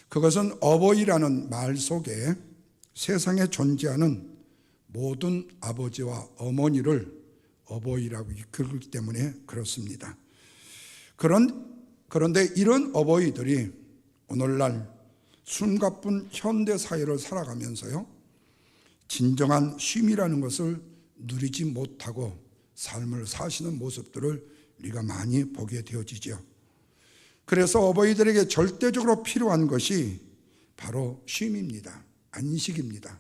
그것은 어버이라는 말 속에 세상에 존재하는 모든 아버지와 어머니를 어버이라고 이끌기 때문에 그렇습니다. 그런데 이런 어버이들이 오늘날 숨가쁜 현대 사회를 살아가면서요, 진정한 쉼이라는 것을 누리지 못하고 삶을 사시는 모습들을 우리가 많이 보게 되어지죠. 그래서 어버이들에게 절대적으로 필요한 것이 바로 쉼입니다. 안식입니다.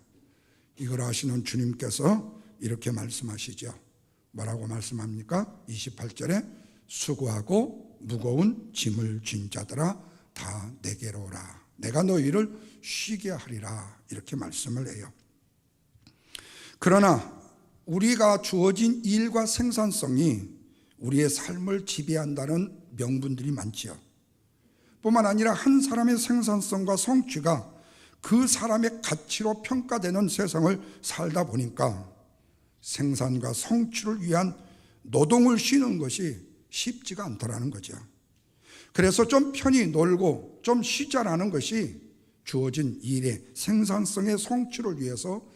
이걸 아시는 주님께서 이렇게 말씀하시죠. 뭐라고 말씀합니까? 28절에 수고하고 무거운 짐을 진 자들아 다 내게로 오라. 내가 너희를 쉬게 하리라. 이렇게 말씀을 해요. 그러나 우리가 주어진 일과 생산성이 우리의 삶을 지배한다는 명분들이 많지요. 뿐만 아니라 한 사람의 생산성과 성취가 그 사람의 가치로 평가되는 세상을 살다 보니까 생산과 성취를 위한 노동을 쉬는 것이 쉽지가 않더라는 거죠. 그래서 좀 편히 놀고 좀 쉬자라는 것이 주어진 일의 생산성의 성취를 위해서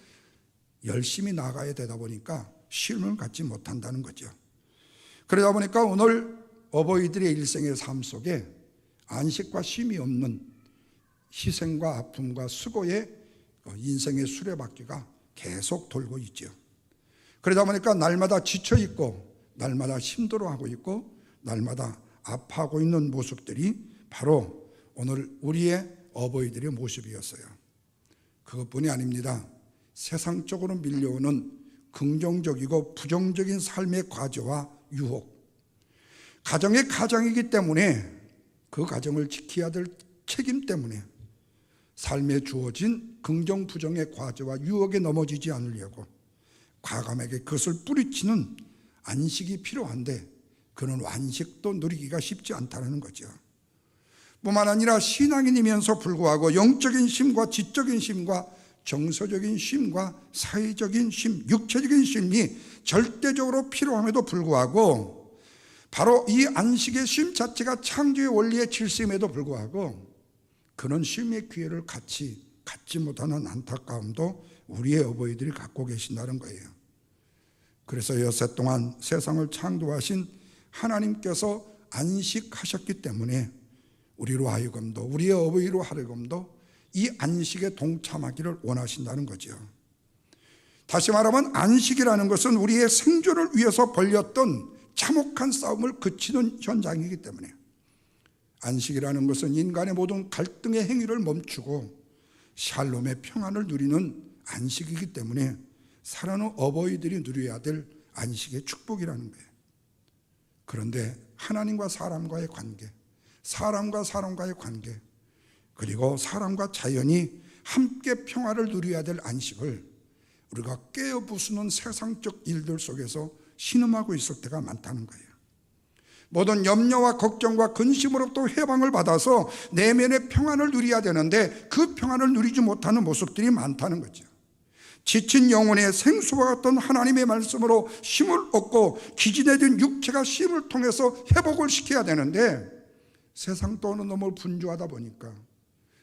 열심히 나가야 되다 보니까 쉼을 갖지 못한다는 거죠. 그러다 보니까 오늘 어버이들의 일생의 삶 속에 안식과 쉼이 없는 희생과 아픔과 수고의 인생의 수레바퀴가 계속 돌고 있죠. 그러다 보니까 날마다 지쳐 있고 날마다 힘들어하고 있고 날마다 아파하고 있는 모습들이 바로 오늘 우리의 어버이들의 모습이었어요. 그것뿐이 아닙니다. 세상적으로 밀려오는 긍정적이고 부정적인 삶의 과제와 유혹, 가정의 가장이기 때문에 그 가정을 지켜야 될 책임 때문에 삶에 주어진 긍정 부정의 과제와 유혹에 넘어지지 않으려고 과감하게 그것을 뿌리치는 안식이 필요한데 그런 완식도 누리기가 쉽지 않다는 거죠. 뿐만 아니라 신앙인이면서 불구하고 영적인 쉼과 지적인 쉼과 정서적인 쉼과 사회적인 쉼, 육체적인 쉼이 절대적으로 필요함에도 불구하고 바로 이 안식의 쉼 자체가 창조의 원리의 질서임에도 불구하고 그런 쉼의 기회를 갖지 못하는 안타까움도 우리의 어버이들이 갖고 계신다는 거예요. 그래서 여세 동안 세상을 창조하신 하나님께서 안식하셨기 때문에 우리로 하여금도 우리의 어버이로 하여금도 이 안식에 동참하기를 원하신다는 거죠. 다시 말하면 안식이라는 것은 우리의 생존을 위해서 벌였던 참혹한 싸움을 그치는 현장이기 때문에 안식이라는 것은 인간의 모든 갈등의 행위를 멈추고 샬롬의 평안을 누리는 안식이기 때문에 사랑하는 어버이들이 누려야 될 안식의 축복이라는 거예요. 그런데 하나님과 사람과의 관계, 사람과 사람과의 관계, 그리고 사람과 자연이 함께 평화를 누려야 될 안식을 우리가 깨어부수는 세상적 일들 속에서 신음하고 있을 때가 많다는 거예요. 모든 염려와 걱정과 근심으로부터 해방을 받아서 내면의 평안을 누려야 되는데 그 평안을 누리지 못하는 모습들이 많다는 거죠. 지친 영혼의 생수와 같은 하나님의 말씀으로 힘을 얻고 기진해진 육체가 쉼을 통해서 회복을 시켜야 되는데 세상 또는 너무 분주하다 보니까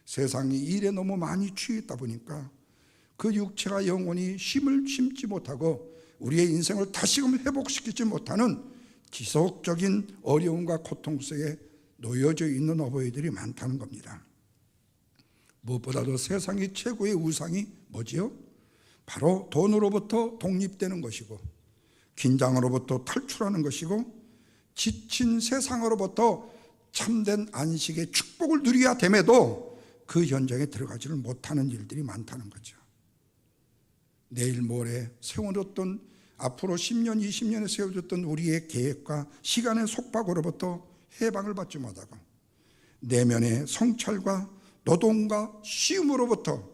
세상이 일에 너무 많이 취했다 보니까 그 육체가 영혼이 쉼을 심지 못하고 우리의 인생을 다시금 회복시키지 못하는 지속적인 어려움과 고통 속에 놓여져 있는 어버이들이 많다는 겁니다. 무엇보다도 세상의 최고의 우상이 뭐지요? 바로 돈으로부터 독립되는 것이고 긴장으로부터 탈출하는 것이고 지친 세상으로부터 참된 안식의 축복을 누려야 됨에도 그 현장에 들어가지를 못하는 일들이 많다는 거죠. 내일 모레 세워뒀던 앞으로 10년, 20년에 세워졌던 우리의 계획과 시간의 속박으로부터 해방을 받지 못하고 내면의 성찰과 노동과 쉼으로부터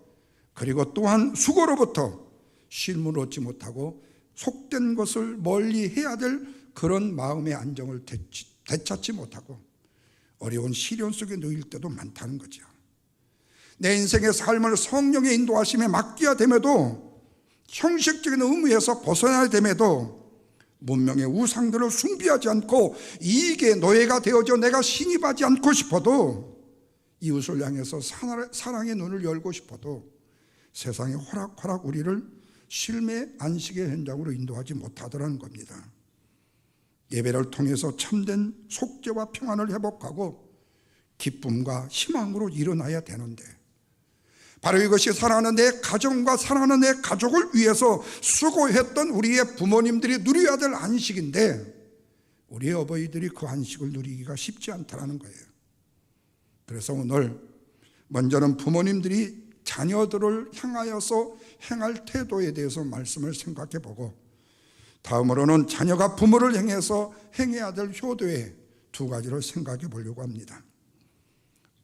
그리고 또한 수고로부터 쉼을 얻지 못하고 속된 것을 멀리 해야 될 그런 마음의 안정을 되찾지 못하고 어려운 시련 속에 놓일 때도 많다는 거죠. 내 인생의 삶을 성령의 인도하심에 맡겨야 됨에도 형식적인 의무에서 벗어나야 됨에도 문명의 우상들을 숭배하지 않고 이익의 노예가 되어져 내가 신입하지 않고 싶어도 이웃을 향해서 사랑의 눈을 열고 싶어도 세상에 호락호락 우리를 쉼의 안식의 현장으로 인도하지 못하더라는 겁니다. 예배를 통해서 참된 속죄와 평안을 회복하고 기쁨과 희망으로 일어나야 되는데, 바로 이것이 사랑하는 내 가정과 사랑하는 내 가족을 위해서 수고했던 우리의 부모님들이 누려야 될 안식인데, 우리의 어버이들이 그 안식을 누리기가 쉽지 않다는 거예요. 그래서 오늘 먼저는 부모님들이 자녀들을 향하여서 행할 태도에 대해서 말씀을 생각해 보고, 다음으로는 자녀가 부모를 향해서 행해야 될 효도의 두 가지를 생각해 보려고 합니다.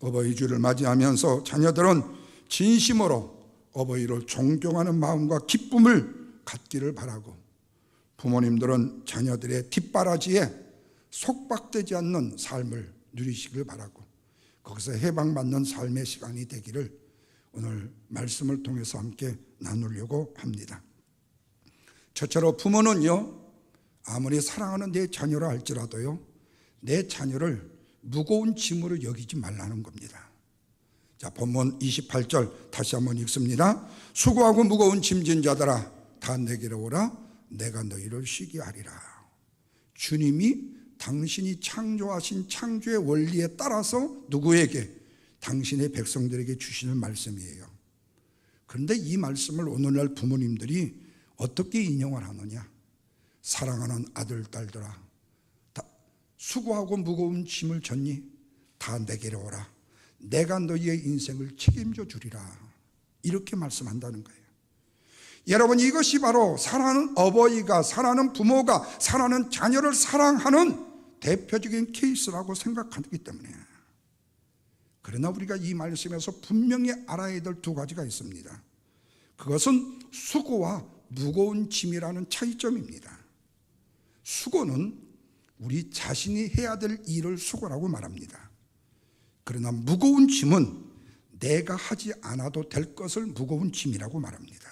어버이 주를 맞이하면서 자녀들은 진심으로 어버이를 존경하는 마음과 기쁨을 갖기를 바라고, 부모님들은 자녀들의 뒷바라지에 속박되지 않는 삶을 누리시길 바라고, 거기서 해방받는 삶의 시간이 되기를 오늘 말씀을 통해서 함께 나누려고 합니다. 첫째로, 부모는요, 아무리 사랑하는 내 자녀라 할지라도요, 내 자녀를 무거운 짐으로 여기지 말라는 겁니다. 자, 본문 28절 다시 한번 읽습니다. 수고하고 무거운 짐진 자들아, 다 내게로 오라. 내가 너희를 쉬게 하리라. 주님이 당신이 창조하신 창조의 원리에 따라서 누구에게? 당신의 백성들에게 주시는 말씀이에요. 그런데 이 말씀을 오늘날 부모님들이 어떻게 인용을 하느냐? 사랑하는 아들, 딸들아, 다 수고하고 무거운 짐을 졌니? 다 내게로 오라. 내가 너희의 인생을 책임져 주리라. 이렇게 말씀한다는 거예요. 여러분, 이것이 바로 사랑하는 어버이가, 사랑하는 부모가 사랑하는 자녀를 사랑하는 대표적인 케이스라고 생각하기 때문에. 그러나 우리가 이 말씀에서 분명히 알아야 될 두 가지가 있습니다. 그것은 수고와 무거운 짐이라는 차이점입니다. 수고는 우리 자신이 해야 될 일을 수고라고 말합니다. 그러나 무거운 짐은 내가 하지 않아도 될 것을 무거운 짐이라고 말합니다.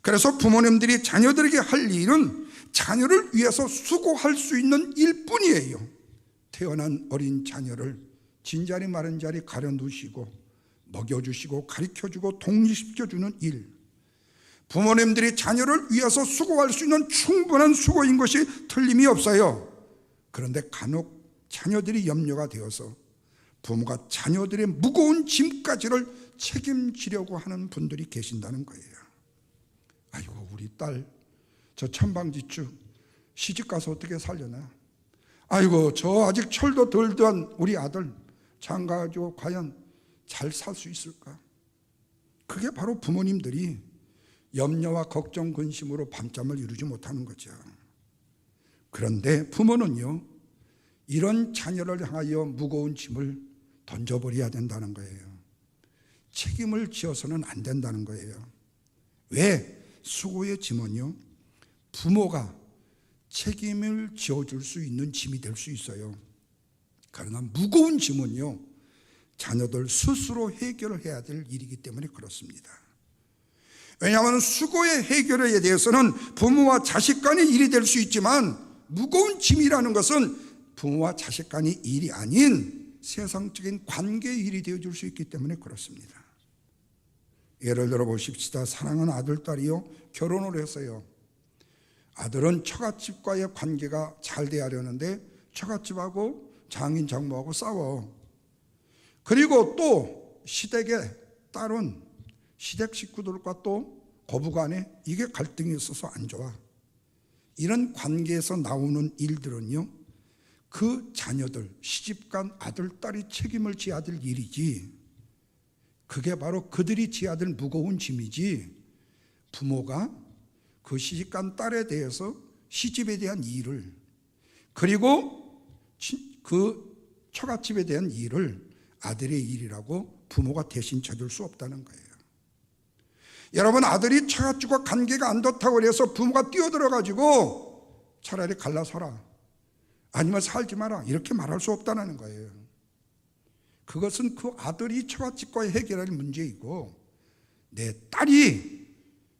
그래서 부모님들이 자녀들에게 할 일은 자녀를 위해서 수고할 수 있는 일뿐이에요. 태어난 어린 자녀를 진자리 마른 자리 가려 두시고 먹여주시고 가르쳐주고 독립시켜주는 일, 부모님들이 자녀를 위해서 수고할 수 있는 충분한 수고인 것이 틀림이 없어요. 그런데 간혹 자녀들이 염려가 되어서 부모가 자녀들의 무거운 짐까지를 책임지려고 하는 분들이 계신다는 거예요. 아이고, 우리 딸 저 천방지축 시집가서 어떻게 살려나? 아이고, 저 아직 철도 덜 든 우리 아들 장가가지고 과연 잘 살 수 있을까? 그게 바로 부모님들이 염려와 걱정, 근심으로 밤잠을 이루지 못하는 거죠. 그런데 부모는요, 이런 자녀를 향하여 무거운 짐을 던져버려야 된다는 거예요. 책임을 지어서는 안 된다는 거예요. 왜? 수고의 짐은요, 부모가 책임을 지어줄 수 있는 짐이 될 수 있어요. 그러나 무거운 짐은요, 자녀들 스스로 해결을 해야 될 일이기 때문에 그렇습니다. 왜냐하면 수고의 해결에 대해서는 부모와 자식 간의 일이 될 수 있지만, 무거운 짐이라는 것은 부모와 자식 간의 일이 아닌 세상적인 관계의 일이 되어줄 수 있기 때문에 그렇습니다. 예를 들어 보십시다. 사랑하는 아들, 딸이요, 결혼을 했어요. 아들은 처갓집과의 관계가 잘 돼야 하려는데 처갓집하고 장인 장모하고 싸워. 그리고 또 시댁의 딸은 시댁 식구들과 또 고부간에 이게 갈등이 있어서 안 좋아. 이런 관계에서 나오는 일들은요, 그 자녀들, 시집간 아들, 딸이 책임을 져야 될 일이지, 그게 바로 그들이 져야 될 무거운 짐이지, 부모가 그 시집간 딸에 대해서 시집에 대한 일을, 그리고 그 처갓집에 대한 일을 아들의 일이라고 부모가 대신 져줄 수 없다는 거예요. 여러분, 아들이 처갓집과 관계가 안 좋다고 해서 부모가 뛰어들어가지고 차라리 갈라서라, 아니면 살지 마라, 이렇게 말할 수 없다는 거예요. 그것은 그 아들이 처갓집과의 해결할 문제이고, 내 딸이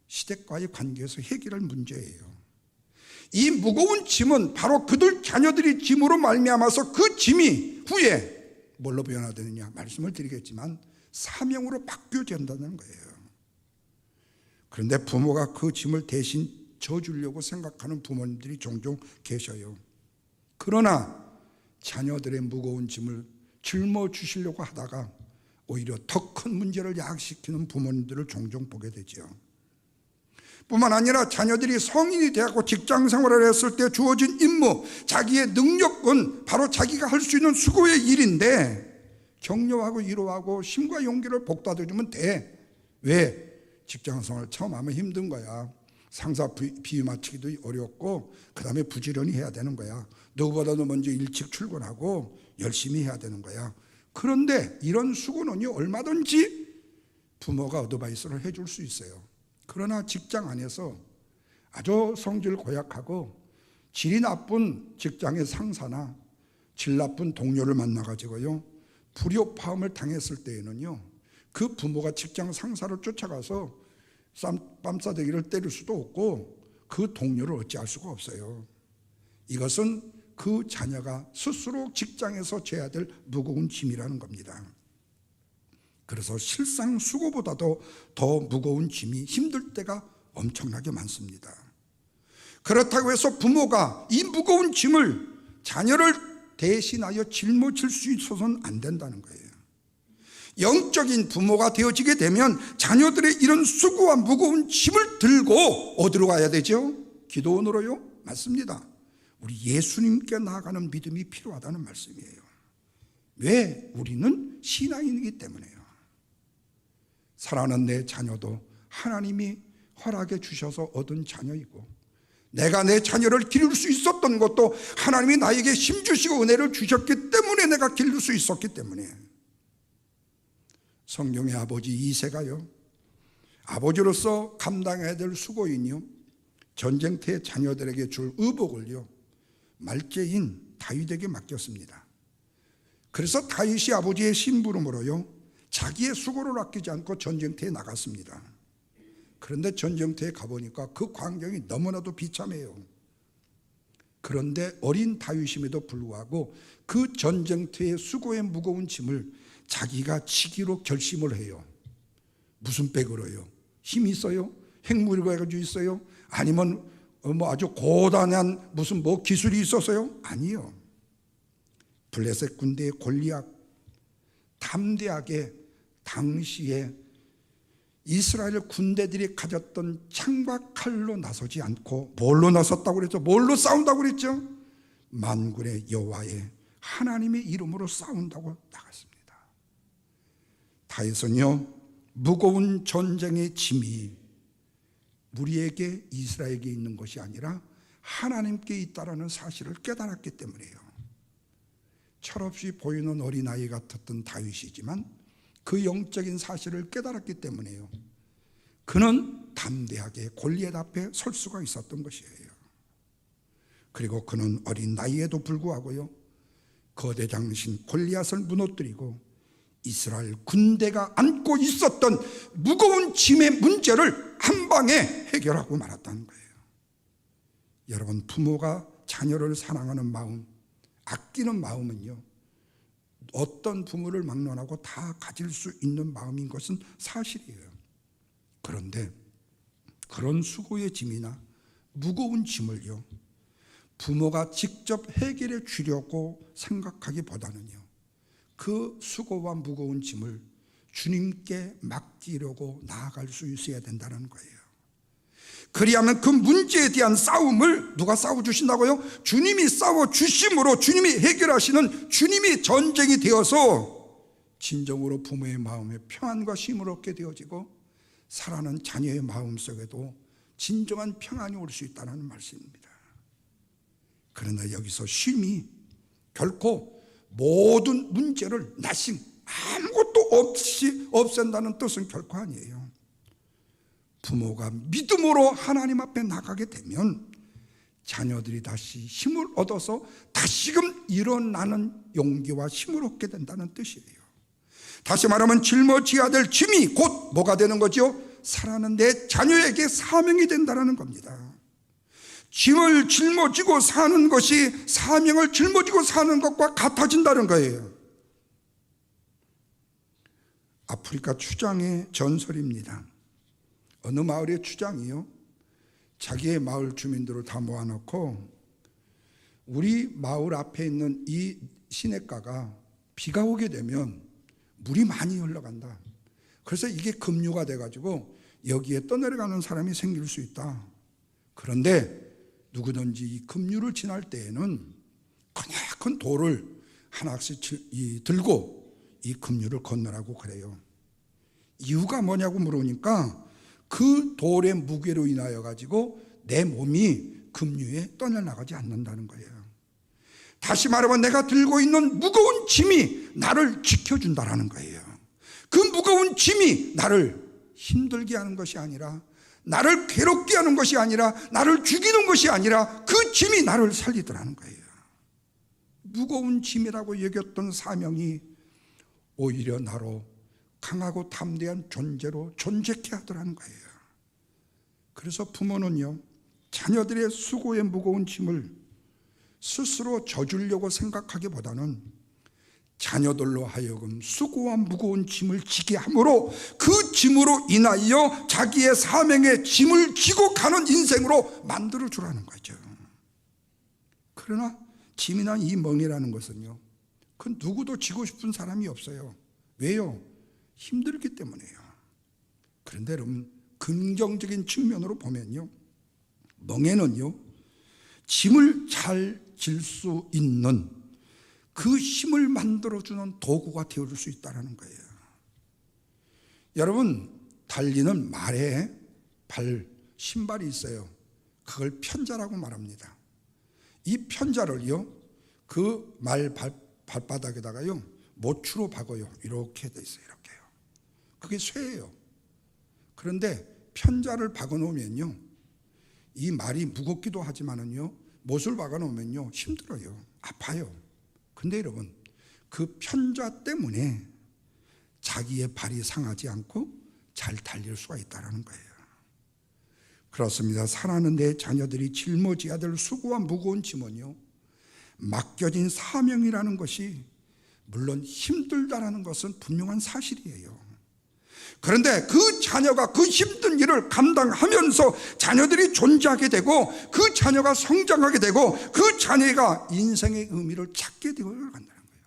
시댁과의 관계에서 해결할 문제예요. 이 무거운 짐은 바로 그들 자녀들이 짐으로 말미암아서 그 짐이 후에 뭘로 변화되느냐? 말씀을 드리겠지만 사명으로 바뀌어야 한다는 거예요. 그런데 부모가 그 짐을 대신 져주려고 생각하는 부모님들이 종종 계셔요. 그러나 자녀들의 무거운 짐을 짊어주시려고 하다가 오히려 더 큰 문제를 야기시키는 부모님들을 종종 보게 되죠. 뿐만 아니라 자녀들이 성인이 되고 직장 생활을 했을 때 주어진 임무, 자기의 능력은 바로 자기가 할 수 있는 수고의 일인데 격려하고 위로하고 힘과 용기를 복돋아주면 돼. 왜? 직장 생활 처음 하면 힘든 거야. 상사 비위 맞추기도 어렵고 그 다음에 부지런히 해야 되는 거야. 누구보다도 먼저 일찍 출근하고 열심히 해야 되는 거야. 그런데 이런 수고는요, 얼마든지 부모가 어드바이스를 해줄 수 있어요. 그러나 직장 안에서 아주 성질 고약하고 질이 나쁜 직장의 상사나 질 나쁜 동료를 만나가지고요, 불효파음을 당했을 때에는요, 그 부모가 직장 상사를 쫓아가서 뺨싸대기를 때릴 수도 없고 그 동료를 어찌할 수가 없어요. 이것은 그 자녀가 스스로 직장에서 져야 될 무거운 짐이라는 겁니다. 그래서 실상 수고보다도 더 무거운 짐이 힘들 때가 엄청나게 많습니다. 그렇다고 해서 부모가 이 무거운 짐을 자녀를 대신하여 짊어질 수 있어서는 안 된다는 거예요. 영적인 부모가 되어지게 되면 자녀들의 이런 수고와 무거운 짐을 들고 어디로 가야 되죠? 기도원으로요? 맞습니다. 우리 예수님께 나아가는 믿음이 필요하다는 말씀이에요. 왜? 우리는 신앙인이기 때문에요. 사랑하는 내 자녀도 하나님이 허락해 주셔서 얻은 자녀이고, 내가 내 자녀를 기를 수 있었던 것도 하나님이 나에게 힘 주시고 은혜를 주셨기 때문에 내가 기를 수 있었기 때문에. 성경의 아버지 이새가요, 아버지로서 감당해야 될 수고인요, 전쟁터의 자녀들에게 줄 의복을요, 말제인 다윗에게 맡겼습니다. 그래서 다윗이 아버지의 심부름으로요, 자기의 수고를 아끼지 않고 전쟁터에 나갔습니다. 그런데 전쟁터에 가보니까 그 광경이 너무나도 비참해요. 그런데 어린 다윗임에도 불구하고 그 전쟁터의 수고의 무거운 짐을 자기가 지기로 결심을 해요. 무슨 백으로요? 힘이 있어요? 핵무기가 가지고 있어요? 아니면 아주 고단한 무슨 기술이 있었어요? 아니요. 블레셋 군대의 골리앗, 담대하게 당시에 이스라엘 군대들이 가졌던 창과 칼로 나서지 않고 뭘로 나섰다고 그랬죠? 뭘로 싸운다고 그랬죠? 만군의 여호와의 하나님의 이름으로 싸운다고 나갔습니다. 다윗은요, 무거운 전쟁의 짐이 우리에게 이스라엘에게 있는 것이 아니라 하나님께 있다라는 사실을 깨달았기 때문이에요. 철없이 보이는 어린아이 같았던 다윗이지만 그 영적인 사실을 깨달았기 때문에요, 그는 담대하게 골리앗 앞에 설 수가 있었던 것이에요. 그리고 그는 어린 나이에도 불구하고요, 거대 장신 골리앗을 무너뜨리고 이스라엘 군대가 안고 있었던 무거운 짐의 문제를 한 방에 해결하고 말았다는 거예요. 여러분, 부모가 자녀를 사랑하는 마음, 아끼는 마음은요, 어떤 부모를 막론하고 다 가질 수 있는 마음인 것은 사실이에요. 그런데 그런 수고의 짐이나 무거운 짐을요, 부모가 직접 해결해 주려고 생각하기보다는요, 그 수고와 무거운 짐을 주님께 맡기려고 나아갈 수 있어야 된다는 거예요. 그리하면 그 문제에 대한 싸움을 누가 싸워주신다고요? 주님이 싸워주심으로 주님이 해결하시는 주님이 전쟁이 되어서 진정으로 부모의 마음에 평안과 쉼을 얻게 되어지고 사랑하는 자녀의 마음속에도 진정한 평안이 올 수 있다는 말씀입니다. 그러나 여기서 쉼이 결코 모든 문제를 나싱, 아무것도 없이 없앤다는 뜻은 결코 아니에요. 부모가 믿음으로 하나님 앞에 나가게 되면 자녀들이 다시 힘을 얻어서 다시금 일어나는 용기와 힘을 얻게 된다는 뜻이에요. 다시 말하면 짊어져야 될 짐이 곧 뭐가 되는 거죠? 사랑하는 내 자녀에게 사명이 된다는 겁니다. 짐을 짊어지고 사는 것이 사명을 짊어지고 사는 것과 같아진다는 거예요. 아프리카 추장의 전설입니다. 어느 마을의 추장이요, 자기의 마을 주민들을 다 모아놓고 우리 마을 앞에 있는 이 시냇가가 비가 오게 되면 물이 많이 흘러간다. 그래서 이게 급류가 돼가지고 여기에 떠내려가는 사람이 생길 수 있다. 그런데 누구든지 이 급류를 지날 때에는 크나큰 돌을 하나씩 들고 이 급류를 건너라고 그래요. 이유가 뭐냐고 물으니까 그 돌의 무게로 인하여 가지고 내 몸이 급류에 떠내려가지 않는다는 거예요. 다시 말하면 내가 들고 있는 무거운 짐이 나를 지켜준다라는 거예요. 그 무거운 짐이 나를 힘들게 하는 것이 아니라, 나를 괴롭게 하는 것이 아니라, 나를 죽이는 것이 아니라 그 짐이 나를 살리더라는 거예요. 무거운 짐이라고 여겼던 사명이 오히려 나로 강하고 담대한 존재로 존재케 하더라는 거예요. 그래서 부모는요, 자녀들의 수고의 무거운 짐을 스스로 져주려고 생각하기보다는 자녀들로 하여금 수고와 무거운 짐을 지게 함으로 그 짐으로 인하여 자기의 사명의 짐을 지고 가는 인생으로 만들어 주라는 거죠. 그러나 짐이나 이 멍이라는 것은요, 그 누구도 지고 싶은 사람이 없어요. 왜요? 힘들기 때문에요. 그런데 여러분, 긍정적인 측면으로 보면요, 멍에는요, 짐을 잘 질 수 있는 그 힘을 만들어주는 도구가 되어줄 수 있다는 거예요. 여러분, 달리는 말에 신발이 있어요. 그걸 편자라고 말합니다. 이 편자를요, 그 말 발바닥에다가요, 모추로 박아요. 이렇게 돼 있어요. 이렇게요. 그게 쇠예요. 그런데 편자를 박아 놓으면요, 이 말이 무겁기도 하지만은요, 못을 박아 놓으면요, 힘들어요. 아파요. 근데 여러분, 그 편자 때문에 자기의 발이 상하지 않고 잘 달릴 수가 있다는 거예요. 그렇습니다. 사랑하는 내 자녀들이 짊어져야 될 수고와 무거운 짐은요, 맡겨진 사명이라는 것이 물론 힘들다라는 것은 분명한 사실이에요. 그런데 그 자녀가 그 힘든 일을 감당하면서 자녀들이 존재하게 되고, 그 자녀가 성장하게 되고, 그 자녀가 인생의 의미를 찾게 되어 간다는 거예요.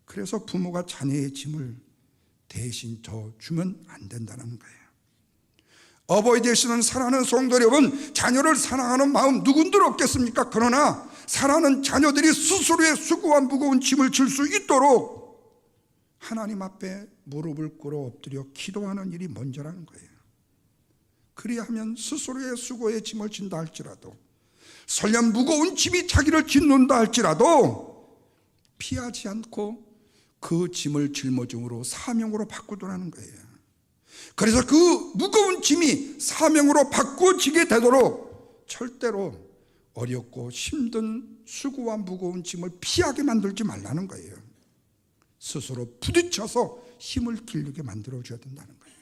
그래서 부모가 자녀의 짐을 대신 져주면 안 된다는 거예요. 어버이 되시는 사랑하는 성도 여러분, 자녀를 사랑하는 마음 누군들 없겠습니까? 그러나 사랑하는 자녀들이 스스로의 수고와 무거운 짐을 질 수 있도록 하나님 앞에 무릎을 꿇어 엎드려 기도하는 일이 먼저라는 거예요. 그리하면 스스로의 수고의 짐을 진다 할지라도, 설령 무거운 짐이 자기를 짓는다 할지라도 피하지 않고 그 짐을 짊어짐으로 사명으로 바꾸더라는 거예요. 그래서 그 무거운 짐이 사명으로 바꾸어지게 되도록 절대로 어렵고 힘든 수고와 무거운 짐을 피하게 만들지 말라는 거예요. 스스로 부딪혀서 힘을 기르게 만들어줘야 된다는 거예요.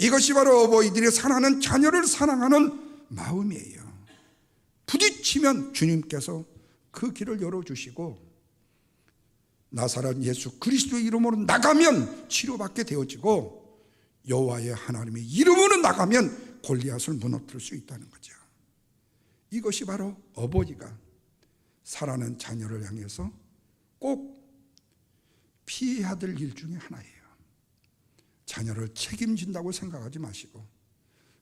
이것이 바로 어버이들이 사랑하는 자녀를 사랑하는 마음이에요. 부딪히면 주님께서 그 길을 열어주시고, 나사렛 예수 그리스도의 이름으로 나가면 치료받게 되어지고, 여호와의 하나님의 이름으로 나가면 골리앗을 무너뜨릴 수 있다는 거죠. 이것이 바로 어버이가 사랑하는 자녀를 향해서 꼭 피해야 될 일 중에 하나예요. 자녀를 책임진다고 생각하지 마시고,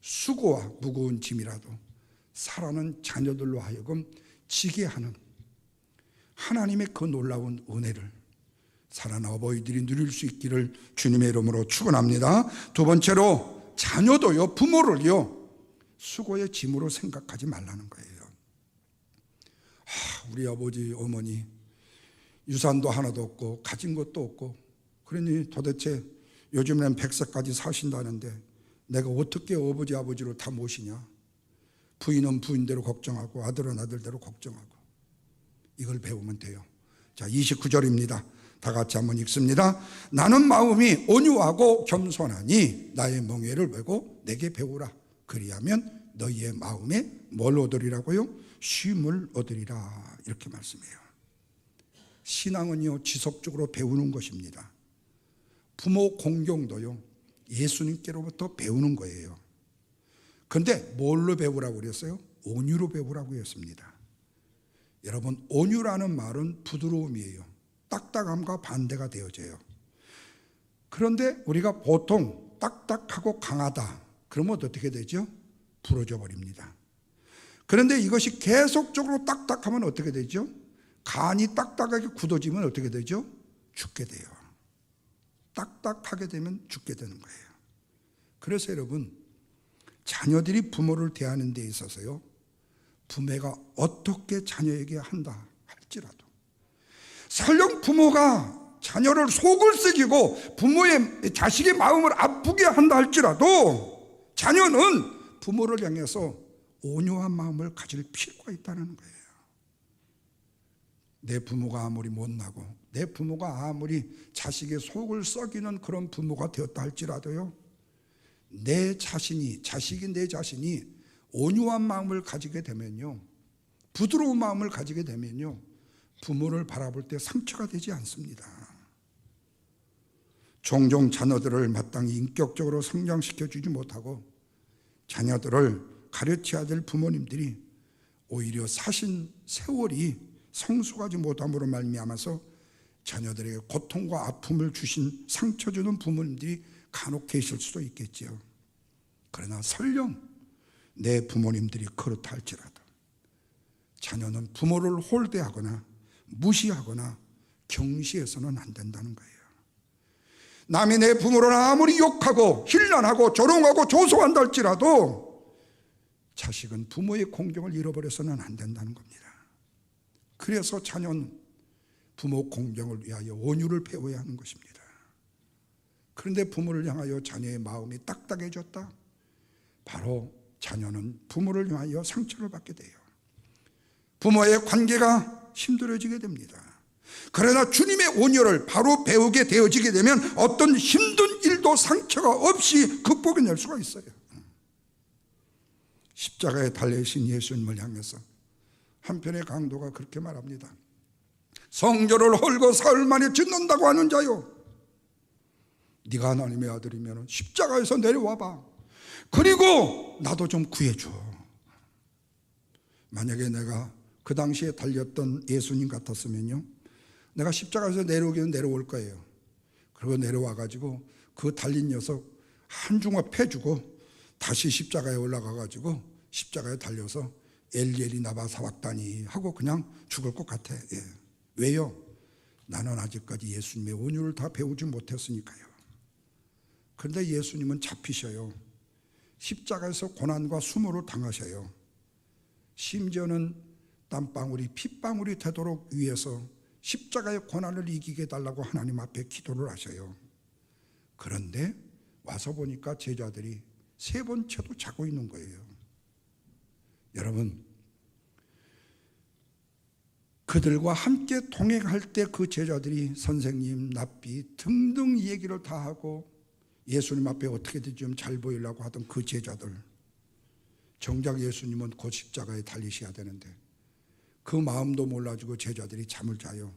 수고와 무거운 짐이라도 사랑하는 자녀들로 하여금 지게 하는 하나님의 그 놀라운 은혜를 사랑하는 어버이들이 누릴 수 있기를 주님의 이름으로 축원합니다. 두 번째로, 자녀도요, 부모를요, 수고의 짐으로 생각하지 말라는 거예요. 우리 아버지 어머니 유산도 하나도 없고 가진 것도 없고, 그러니 도대체 요즘엔 100세까지 사신다는데 내가 어떻게 아버지 아버지로 다 모시냐. 부인은 부인대로 걱정하고 아들은 아들대로 걱정하고. 이걸 배우면 돼요. 자, 29절입니다. 다 같이 한번 읽습니다. 나는 마음이 온유하고 겸손하니 나의 멍에를 메고 내게 배우라. 그리하면 너희의 마음에 뭘 얻으리라고요? 쉼을 얻으리라. 이렇게 말씀해요. 신앙은요, 지속적으로 배우는 것입니다. 부모 공경도요, 예수님께로부터 배우는 거예요. 그런데 뭘로 배우라고 그랬어요? 온유로 배우라고 했습니다. 여러분, 온유라는 말은 부드러움이에요. 딱딱함과 반대가 되어져요. 그런데 우리가 보통 딱딱하고 강하다 그러면 어떻게 되죠? 부러져 버립니다. 그런데 이것이 계속적으로 딱딱하면 어떻게 되죠? 간이 딱딱하게 굳어지면 어떻게 되죠? 죽게 돼요. 딱딱하게 되면 죽게 되는 거예요. 그래서 여러분, 자녀들이 부모를 대하는 데 있어서요, 부모가 어떻게 자녀에게 한다 할지라도, 설령 부모가 자녀를 속을 썩이고 부모의 자식의 마음을 아프게 한다 할지라도 자녀는 부모를 향해서 온유한 마음을 가질 필요가 있다는 거예요. 내 부모가 아무리 못나고 내 부모가 아무리 자식의 속을 썩이는 그런 부모가 되었다 할지라도요, 내 자신이, 자식인 내 자신이 온유한 마음을 가지게 되면요, 부드러운 마음을 가지게 되면요, 부모를 바라볼 때 상처가 되지 않습니다. 종종 자녀들을 마땅히 인격적으로 성장시켜 주지 못하고 자녀들을 가르쳐야 될 부모님들이 오히려 사신 세월이 성숙하지 못함으로 말미암아서 자녀들에게 고통과 아픔을 주신 상처 주는 부모님들이 간혹 계실 수도 있겠지요. 그러나 설령 내 부모님들이 그렇다 할지라도 자녀는 부모를 홀대하거나 무시하거나 경시해서는 안 된다는 거예요. 남이 내 부모를 아무리 욕하고 힐난하고 조롱하고 조소한다 할지라도 자식은 부모의 공경을 잃어버려서는 안 된다는 겁니다. 그래서 자녀는 부모 공경을 위하여 온유를 배워야 하는 것입니다. 그런데 부모를 향하여 자녀의 마음이 딱딱해졌다, 바로 자녀는 부모를 향하여 상처를 받게 돼요. 부모의 관계가 힘들어지게 됩니다. 그러나 주님의 온유를 바로 배우게 되어지게 되면 어떤 힘든 일도 상처가 없이 극복해낼 수가 있어요. 십자가에 달리신 예수님을 향해서 한편의 강도가 그렇게 말합니다. 성전을 헐고 사흘 만에 짓는다고 하는 자요, 네가 하나님의 아들이면 십자가에서 내려와봐. 그리고 나도 좀 구해줘. 만약에 내가 그 당시에 달렸던 예수님 같았으면요, 내가 십자가에서 내려오기는 내려올 거예요. 그리고 내려와가지고 그 달린 녀석 한 중화 패주고 다시 십자가에 올라가가지고 십자가에 달려서 엘리엘이 나바 사박다니 하고 그냥 죽을 것 같아. 예. 왜요? 나는 아직까지 예수님의 온유를 다 배우지 못했으니까요. 그런데 예수님은 잡히셔요. 십자가에서 고난과 수모를 당하셔요. 심지어는 땀방울이 핏방울이 되도록 위해서 십자가의 고난을 이기게 해달라고 하나님 앞에 기도를 하셔요. 그런데 와서 보니까 제자들이 세 번째도 자고 있는 거예요. 여러분, 그들과 함께 동행할 때 그 제자들이 선생님, 납비 등등 얘기를 다 하고 예수님 앞에 어떻게든 좀 잘 보이려고 하던 그 제자들, 정작 예수님은 곧 십자가에 달리셔야 되는데 그 마음도 몰라주고 제자들이 잠을 자요.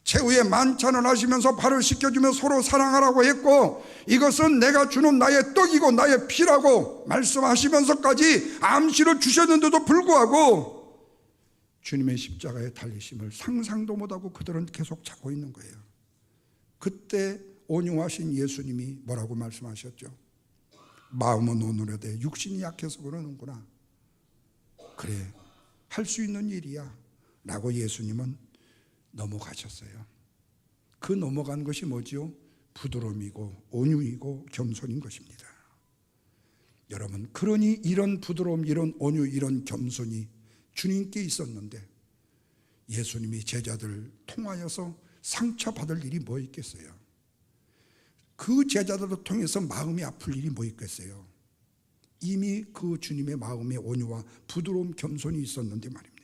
최후의 만찬을 하시면서 발을 씻겨주며 서로 사랑하라고 했고, 이것은 내가 주는 나의 떡이고 나의 피라고 말씀하시면서까지 암시를 주셨는데도 불구하고 주님의 십자가에 달리심을 상상도 못하고 그들은 계속 자고 있는 거예요. 그때 온유하신 예수님이 뭐라고 말씀하셨죠? 마음은 온유하되 육신이 약해서 그러는구나. 그래, 할 수 있는 일이야 라고 예수님은 넘어가셨어요. 그 넘어간 것이 뭐지요? 부드러움이고 온유이고 겸손인 것입니다. 여러분, 그러니 이런 부드러움, 이런 온유, 이런 겸손이 주님께 있었는데 예수님이 제자들을 통하여서 상처받을 일이 뭐 있겠어요? 그 제자들을 통해서 마음이 아플 일이 뭐 있겠어요? 이미 그 주님의 마음의 온유와 부드러움, 겸손이 있었는데 말입니다.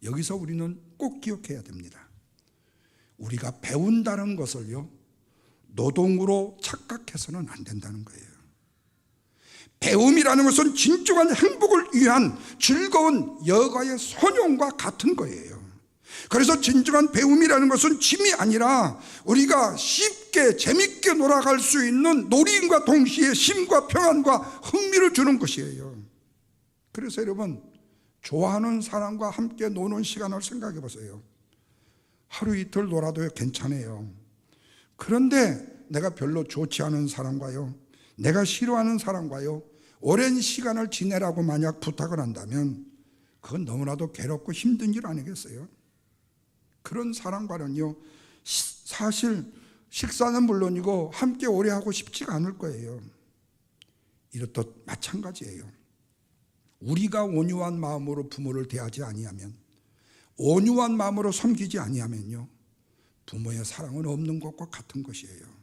여기서 우리는 꼭 기억해야 됩니다. 우리가 배운다는 것을요, 노동으로 착각해서는 안 된다는 거예요. 배움이라는 것은 진정한 행복을 위한 즐거운 여가의 소년과 같은 거예요. 그래서 진정한 배움이라는 것은 짐이 아니라 우리가 쉽게 재밌게 놀아갈 수 있는 놀이인과 동시에 쉼과 평안과 흥미를 주는 것이에요. 그래서 여러분, 좋아하는 사람과 함께 노는 시간을 생각해 보세요. 하루 이틀 놀아도 괜찮아요. 그런데 내가 별로 좋지 않은 사람과요, 내가 싫어하는 사람과요 오랜 시간을 지내라고 만약 부탁을 한다면 그건 너무나도 괴롭고 힘든 일 아니겠어요? 그런 사람과는요 사실 식사는 물론이고 함께 오래 하고 싶지가 않을 거예요. 이렇듯 마찬가지예요. 우리가 온유한 마음으로 부모를 대하지 아니하면, 온유한 마음으로 섬기지 아니하면요 부모의 사랑은 없는 것과 같은 것이에요.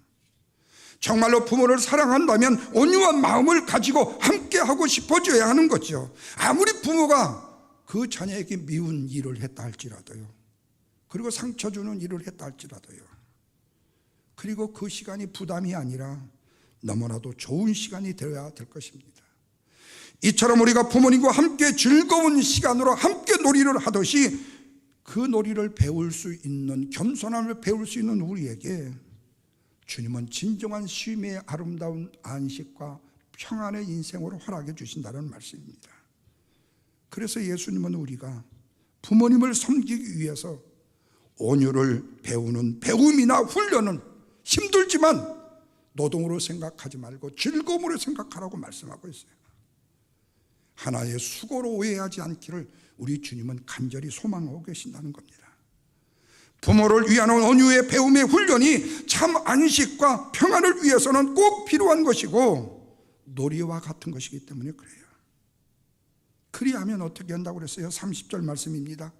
정말로 부모를 사랑한다면 온유한 마음을 가지고 함께 하고 싶어져야 하는 거죠. 아무리 부모가 그 자녀에게 미운 일을 했다 할지라도요, 그리고 상처 주는 일을 했다 할지라도요, 그리고 그 시간이 부담이 아니라 너무나도 좋은 시간이 되어야 될 것입니다. 이처럼 우리가 부모님과 함께 즐거운 시간으로 함께 놀이를 하듯이 그 놀이를 배울 수 있는, 겸손함을 배울 수 있는 우리에게 주님은 진정한 쉼의 아름다운 안식과 평안의 인생으로 허락해 주신다는 말씀입니다. 그래서 예수님은 우리가 부모님을 섬기기 위해서 온유를 배우는 배움이나 훈련은 힘들지만 노동으로 생각하지 말고 즐거움으로 생각하라고 말씀하고 있어요. 하나의 수고로 오해하지 않기를 우리 주님은 간절히 소망하고 계신다는 겁니다. 부모를 위한 온유의 배움의 훈련이 참 안식과 평안을 위해서는 꼭 필요한 것이고 놀이와 같은 것이기 때문에 그래요. 그리하면 어떻게 한다고 그랬어요? 30절 말씀입니다.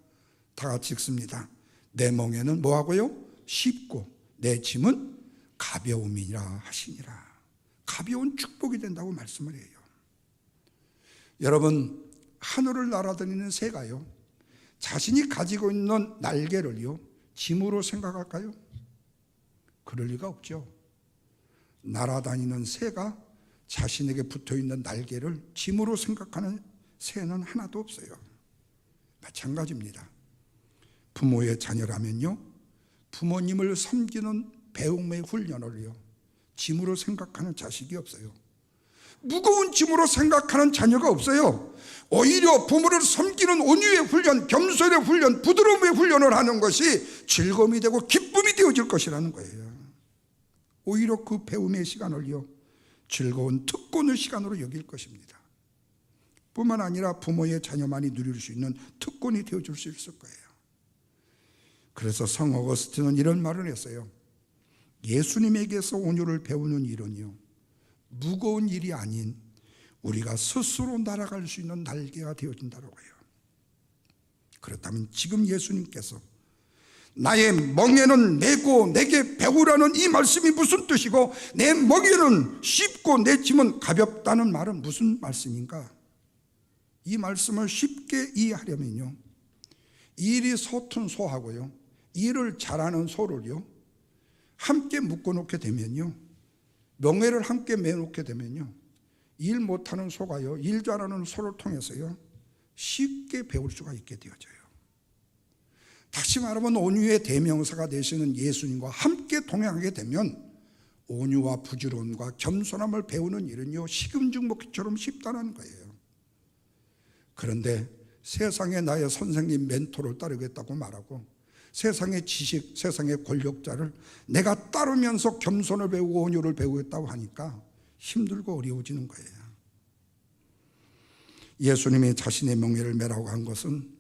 다 같이 읽습니다. 내 멍에는 뭐하고요? 쉽고 내 짐은 가벼움이라 하시니라. 가벼운 축복이 된다고 말씀을 해요. 여러분, 하늘을 날아다니는 새가요 자신이 가지고 있는 날개를요 짐으로 생각할까요? 그럴 리가 없죠. 날아다니는 새가 자신에게 붙어있는 날개를 짐으로 생각하는 새는 하나도 없어요. 마찬가지입니다. 부모의 자녀라면요 부모님을 섬기는 배움의 훈련을요 짐으로 생각하는 자식이 없어요. 무거운 짐으로 생각하는 자녀가 없어요. 오히려 부모를 섬기는 온유의 훈련, 겸손의 훈련, 부드러움의 훈련을 하는 것이 즐거움이 되고 기쁨이 되어질 것이라는 거예요. 오히려 그 배움의 시간을요 즐거운 특권의 시간으로 여길 것입니다. 뿐만 아니라 부모의 자녀만이 누릴 수 있는 특권이 되어줄 수 있을 거예요. 그래서 성 어거스틴은 이런 말을 했어요. 예수님에게서 온유를 배우는 일은요 무거운 일이 아닌 우리가 스스로 날아갈 수 있는 날개가 되어진다고 해요. 그렇다면 지금 예수님께서 나의 멍에는 메고 내게 배우라는 이 말씀이 무슨 뜻이고 내 멍에는 쉽고 내 짐은 가볍다는 말은 무슨 말씀인가? 이 말씀을 쉽게 이해하려면요 일이 서툰 소하고요 일을 잘하는 소를요 함께 묶어놓게 되면요 멍에를 함께 매놓게 되면요 일 못하는 소가요 일 잘하는 소를 통해서요 쉽게 배울 수가 있게 되어져요. 다시 말하면 온유의 대명사가 되시는 예수님과 함께 동행하게 되면 온유와 부지런함과 겸손함을 배우는 일은요 식음죽먹기처럼 쉽다는 거예요. 그런데 세상에 나의 선생님 멘토를 따르겠다고 말하고 세상의 지식, 세상의 권력자를 내가 따르면서 겸손을 배우고 온유를 배우겠다고 하니까 힘들고 어려워지는 거예요. 예수님이 자신의 멍에를 매라고 한 것은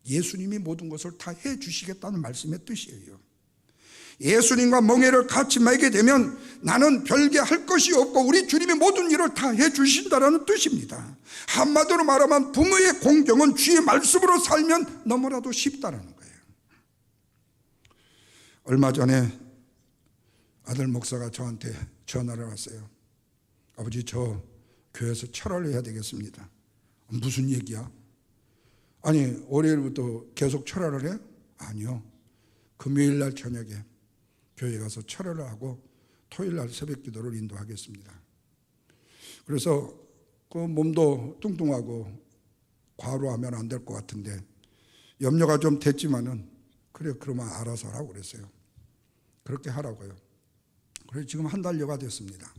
예수님이 모든 것을 다 해주시겠다는 말씀의 뜻이에요. 예수님과 멍에를 같이 매게 되면 나는 별게 할 것이 없고 우리 주님이 모든 일을 다 해주신다는 뜻입니다. 한마디로 말하면 부모의 공경은 주의 말씀으로 살면 너무나도 쉽다는 거예요. 얼마 전에 아들 목사가 저한테 전화를 왔어요. 아버지, 저 교회에서 철회를 해야 되겠습니다. 무슨 얘기야? 아니, 월요일부터 계속 철회를 해? 아니요. 금요일 날 저녁에 교회 가서 철회를 하고 토요일 날 새벽 기도를 인도하겠습니다. 그래서 그 몸도 뚱뚱하고 과로하면 안 될 것 같은데 염려가 좀 됐지만은 그래, 그러면 알아서 하라고 그랬어요. 그렇게 하라고요. 그래서 지금 한 달여가 됐습니다.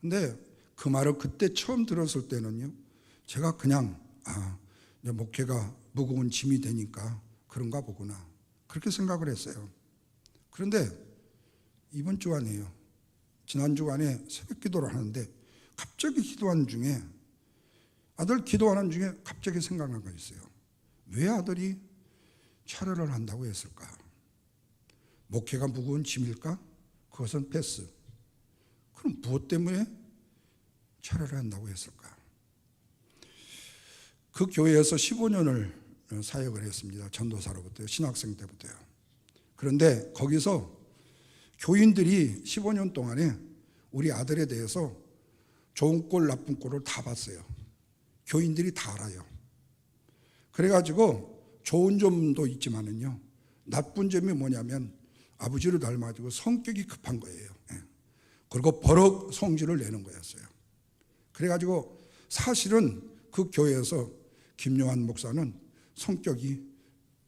근데 그 말을 그때 처음 들었을 때는요, 제가 그냥 이제 목회가 무거운 짐이 되니까 그런가 보구나, 그렇게 생각을 했어요. 그런데 이번 주간에요, 지난 주간에 새벽 기도를 하는데 갑자기 기도하는 중에, 아들 기도하는 중에 갑자기 생각난 거 있어요. 왜 아들이 차례를 한다고 했을까? 목회가 무거운 짐일까? 그것은 패스. 그럼 무엇 때문에 차례를 한다고 했을까? 그 교회에서 15년을 사역을 했습니다. 전도사로부터요, 신학생 때부터요. 그런데 거기서 교인들이 15년 동안에 우리 아들에 대해서 좋은 꼴 나쁜 꼴을 다 봤어요. 교인들이 다 알아요. 그래가지고 좋은 점도 있지만은요, 나쁜 점이 뭐냐면 아버지를 닮아가지고 성격이 급한 거예요. 그리고 버럭 성질을 내는 거였어요. 그래가지고 사실은 그 교회에서 김요한 목사는 성격이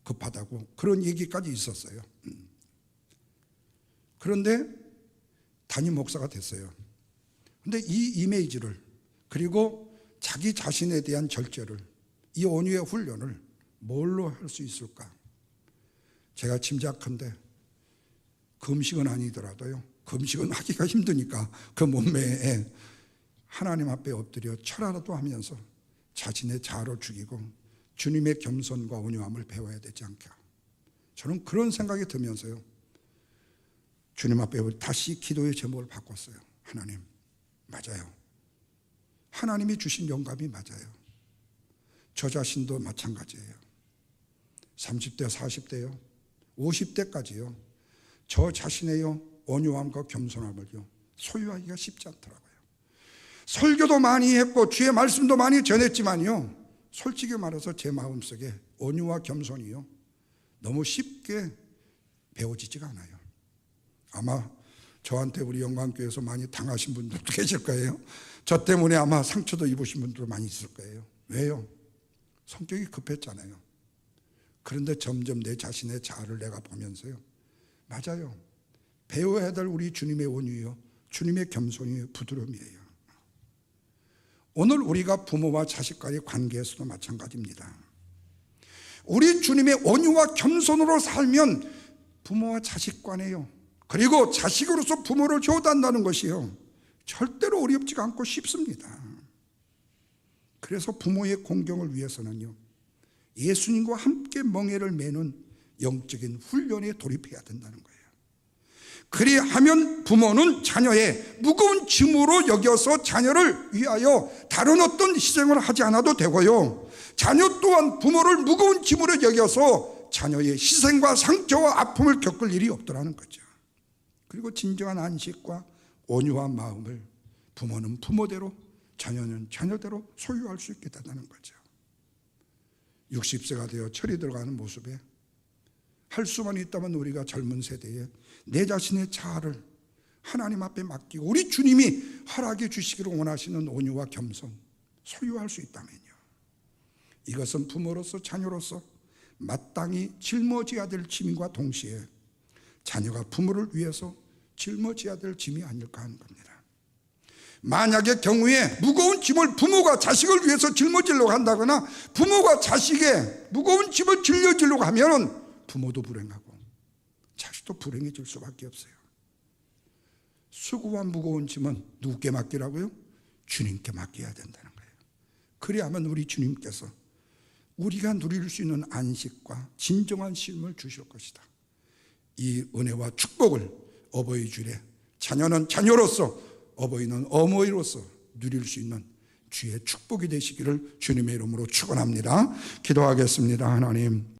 급하다고 그런 얘기까지 있었어요. 그런데 담임 목사가 됐어요. 그런데 이 이미지를, 그리고 자기 자신에 대한 절제를, 이 온유의 훈련을 뭘로 할 수 있을까? 제가 짐작한데 금식은 아니더라도요, 금식은 하기가 힘드니까 그 몸매에 하나님 앞에 엎드려 철하라도 하면서 자신의 자아를 죽이고 주님의 겸손과 온유함을 배워야 되지 않을까. 저는 그런 생각이 들면서요, 주님 앞에 다시 기도의 제목을 바꿨어요. 하나님, 맞아요. 하나님이 주신 영감이 맞아요. 저 자신도 마찬가지예요. 30대, 40대요, 50대까지요, 저 자신의요 온유함과 겸손함을요 소유하기가 쉽지 않더라고요. 설교도 많이 했고 주의 말씀도 많이 전했지만요, 솔직히 말해서 제 마음속에 온유와 겸손이요 너무 쉽게 배워지지가 않아요. 아마 저한테 우리 영광교회에서 많이 당하신 분들도 계실 거예요. 저 때문에 아마 상처도 입으신 분들도 많이 있을 거예요. 왜요? 성격이 급했잖아요. 그런데 점점 내 자신의 자아를 내가 보면서요, 맞아요, 배워야 될 우리 주님의 온유요, 주님의 겸손이요, 부드러움이에요. 오늘 우리가 부모와 자식과의 관계에서도 마찬가지입니다. 우리 주님의 온유와 겸손으로 살면 부모와 자식 간에요, 그리고 자식으로서 부모를 교단다는 것이요 절대로 어렵지가 않고 쉽습니다. 그래서 부모의 공경을 위해서는요, 예수님과 함께 멍에를 매는 영적인 훈련에 돌입해야 된다는 거예요. 그리하면 부모는 자녀의 무거운 짐으로 여겨서 자녀를 위하여 다른 어떤 희생을 하지 않아도 되고요, 자녀 또한 부모를 무거운 짐으로 여겨서 자녀의 희생과 상처와 아픔을 겪을 일이 없더라는 거죠. 그리고 진정한 안식과 온유한 마음을 부모는 부모대로, 자녀는 자녀대로 소유할 수 있게 된다는 거죠. 60세가 되어 철이 들어가는 모습에 할 수만 있다면 우리가 젊은 세대에 내 자신의 자아를 하나님 앞에 맡기고 우리 주님이 허락해 주시기를 원하시는 온유와 겸손 소유할 수 있다면요, 이것은 부모로서 자녀로서 마땅히 짊어져야 될 짐과 동시에 자녀가 부모를 위해서 짊어져야 될 짐이 아닐까 하는 겁니다. 만약의 경우에 무거운 짐을 부모가 자식을 위해서 짊어지려고 한다거나 부모가 자식의 무거운 짐을 짊어지려고 하면 부모도 불행하고 자식도 불행해질 수밖에 없어요. 수고와 무거운 짐은 누구께 맡기라고요? 주님께 맡겨야 된다는 거예요. 그래야만 우리 주님께서 우리가 누릴 수 있는 안식과 진정한 쉼을 주실 것이다. 이 은혜와 축복을 어버이 주일에 자녀는 자녀로서, 어버이는 어머니로서 누릴 수 있는 주의 축복이 되시기를 주님의 이름으로 축원합니다. 기도하겠습니다. 하나님,